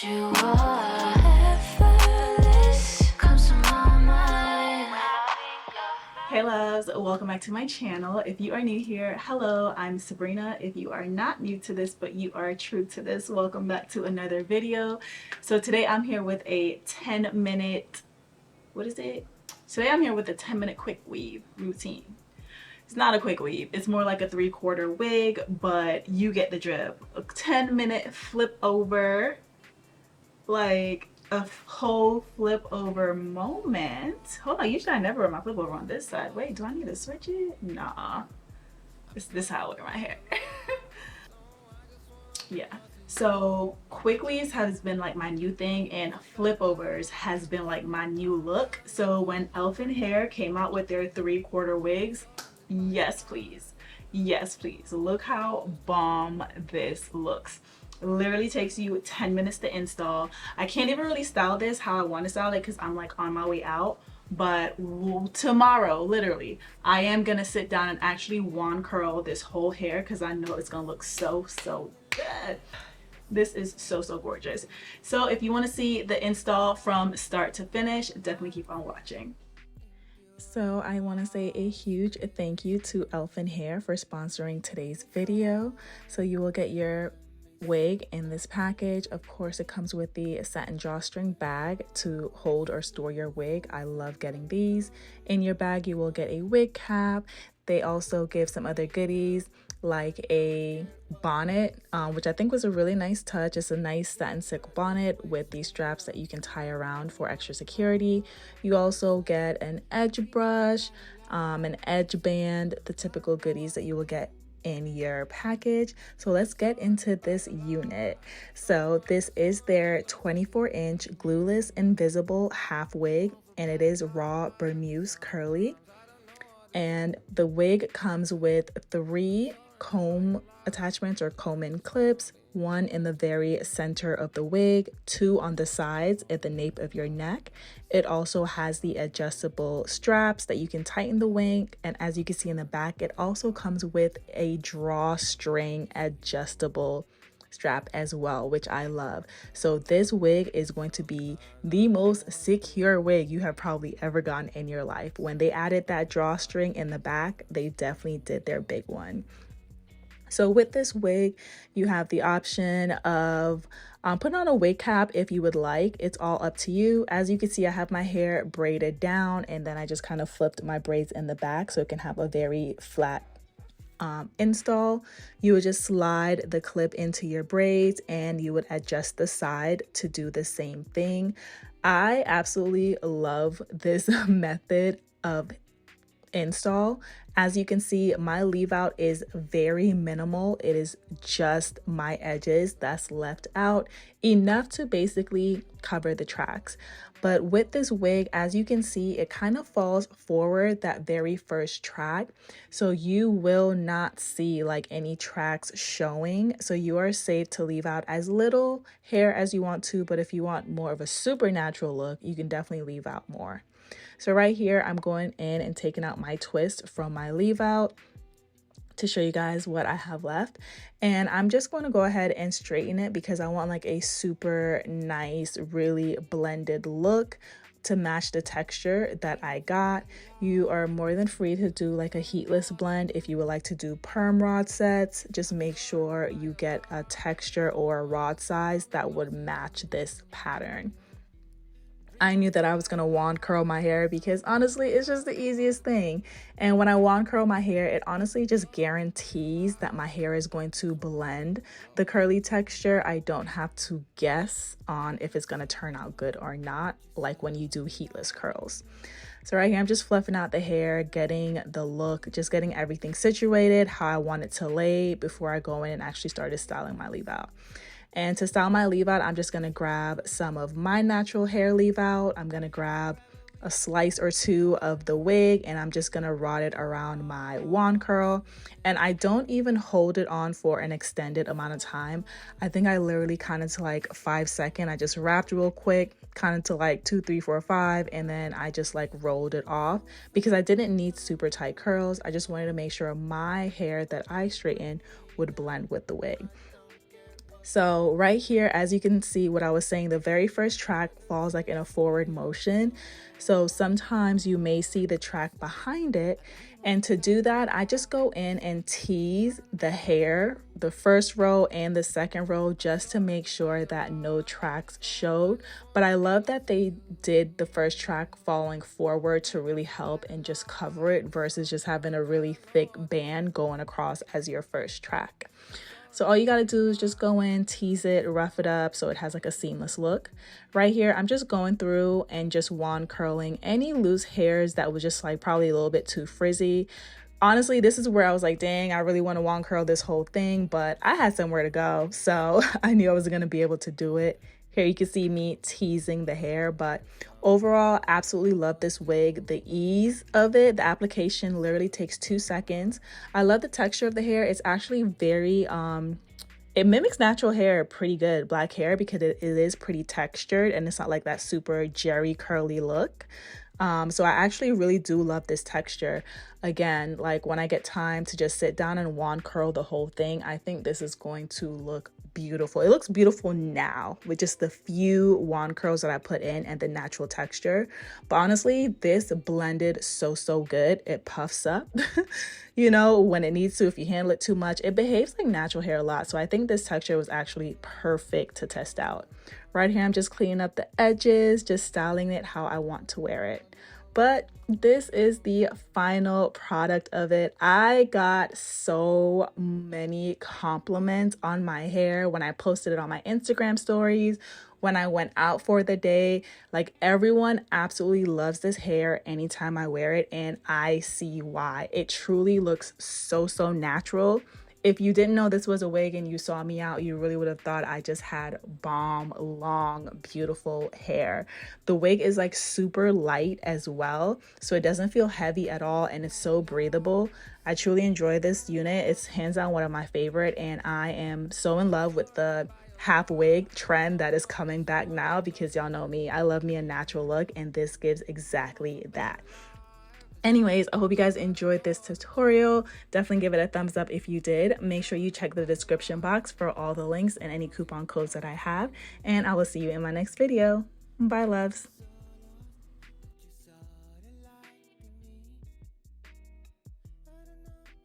you are effortless, comes to my mind. Hey loves, welcome back to my channel. If you are new here, hello, I'm Subrena. If you are not new to this but you are true to this, welcome back to another video. So today I'm here with a 10-minute, what is it? Today I'm here with a 10-minute quick weave routine. It's not a quick weave, it's more like a 3/4 wig, but you get the drift. A 10-minute flip over, like a whole flip over moment. Hold on, usually I never wear my flip over on this side. Wait, do I need to switch it? Nah, this how I wear my hair. Yeah, so quick weaves has been like my new thing, and flip overs has been like my new look. So when Elfin Hair came out with their 3/4 wigs, yes please, yes please, look how bomb this looks. Literally takes you 10 minutes to install. I can't even really style this how I want to style it because I'm like on my way out, but tomorrow literally I am gonna sit down and actually wand curl this whole hair because I know it's gonna look so good. This is so gorgeous. So if you want to see the install from start to finish, definitely keep on watching. So I want to say a huge thank you to Elfin Hair for sponsoring today's video. So you will get your wig in this package. Of course, it comes with the satin drawstring bag to hold or store your wig. I love getting these. In your bag you will get a wig cap. They also give some other goodies like a bonnet, which I think was a really nice touch. It's a nice satin silk bonnet with these straps that you can tie around for extra security. You also get an edge brush, an edge band, the typical goodies that you will get in your package. So let's get into this unit. So this is their 24-inch glueless invisible half wig, and it is raw Burmese curly. And the wig comes with 3 comb attachments or comb-in clips, 1 in the very center of the wig, 2 on the sides at the nape of your neck. It also has the adjustable straps that you can tighten the wig, and as you can see in the back, it also comes with a drawstring adjustable strap as well, which I love. So this wig is going to be the most secure wig you have probably ever gotten in your life. When they added that drawstring in the back, they definitely did their big one. So with this wig, you have the option of putting on a wig cap if you would like. It's all up to you. As you can see, I have my hair braided down, and then I just kind of flipped my braids in the back so it can have a very flat install. You would just slide the clip into your braids and you would adjust the side to do the same thing. I absolutely love this method of install. As you can see, my leave out is very minimal. It is just my edges that's left out, enough to basically cover the tracks. But with this wig, as you can see, it kind of falls forward that very first track, so you will not see like any tracks showing. So you are safe to leave out as little hair as you want to, but if you want more of a supernatural look, you can definitely leave out more. So right here, I'm going in and taking out my twist from my leave out to show you guys what I have left. And I'm just going to go ahead and straighten it because I want like a super nice, really blended look to match the texture that I got. You are more than free to do like a heatless blend if you would like to do perm rod sets. Just make sure you get a texture or a rod size that would match this pattern. I knew that I was going to wand curl my hair because honestly, it's just the easiest thing. And when I wand curl my hair, it honestly just guarantees that my hair is going to blend the curly texture. I don't have to guess on if it's going to turn out good or not, like when you do heatless curls. So right here, I'm just fluffing out the hair, getting the look, just getting everything situated how I want it to lay before I go in and actually started styling my leave out. And to style my leave out, I'm just going to grab some of my natural hair leave out. I'm going to grab a slice or 2 of the wig, and I'm just going to rod it around my wand curl. And I don't even hold it on for an extended amount of time. I think I literally kind of to like 5 seconds. I just wrapped real quick, kind of to like 2, 3, 4, 5, and then I just like rolled it off because I didn't need super tight curls. I just wanted to make sure my hair that I straightened would blend with the wig. So right here, as you can see what I was saying, the very first track falls like in a forward motion. So sometimes you may see the track behind it. And to do that, I just go in and tease the hair, the first row and the second row, just to make sure that no tracks showed. But I love that they did the first track falling forward to really help and just cover it versus just having a really thick band going across as your first track. So all you got to do is just go in, tease it, rough it up so it has like a seamless look. Right here, I'm just going through and just wand curling any loose hairs that was just like probably a little bit too frizzy. Honestly, this is where I was like, dang, I really want to wand curl this whole thing, but I had somewhere to go. So I knew I was going to be able to do it. Here you can see me teasing the hair, but overall, absolutely love this wig. The ease of it, the application literally takes 2 seconds. I love the texture of the hair. It's actually very, it mimics natural hair pretty good, black hair, because it is pretty textured and it's not like that super jerry curly look. So I actually really do love this texture. Again, like when I get time to just sit down and wand curl the whole thing, I think this is going to look beautiful. It looks beautiful now with just the few wand curls that I put in and the natural texture. But honestly, this blended so good. It puffs up, you know, when it needs to. If you handle it too much, it behaves like natural hair a lot. So I think this texture was actually perfect to test out. Right here, I'm just cleaning up the edges, just styling it how I want to wear it. But this is the final product of it. I got so many compliments on my hair when I posted it on my Instagram stories, when I went out for the day. Like, everyone absolutely loves this hair anytime I wear it, and I see why. It truly looks so natural. If you didn't know this was a wig and you saw me out, you really would have thought I just had bomb, long, beautiful hair. The wig is like super light as well, so it doesn't feel heavy at all, and it's so breathable. I truly enjoy this unit. It's hands down one of my favorite, and I am so in love with the half wig trend that is coming back now, because y'all know me. I love me a natural look, and this gives exactly that. Anyways, I hope you guys enjoyed this tutorial. Definitely give it a thumbs up if you did. Make sure you check the description box for all the links and any coupon codes that I have. And I will see you in my next video. Bye, loves.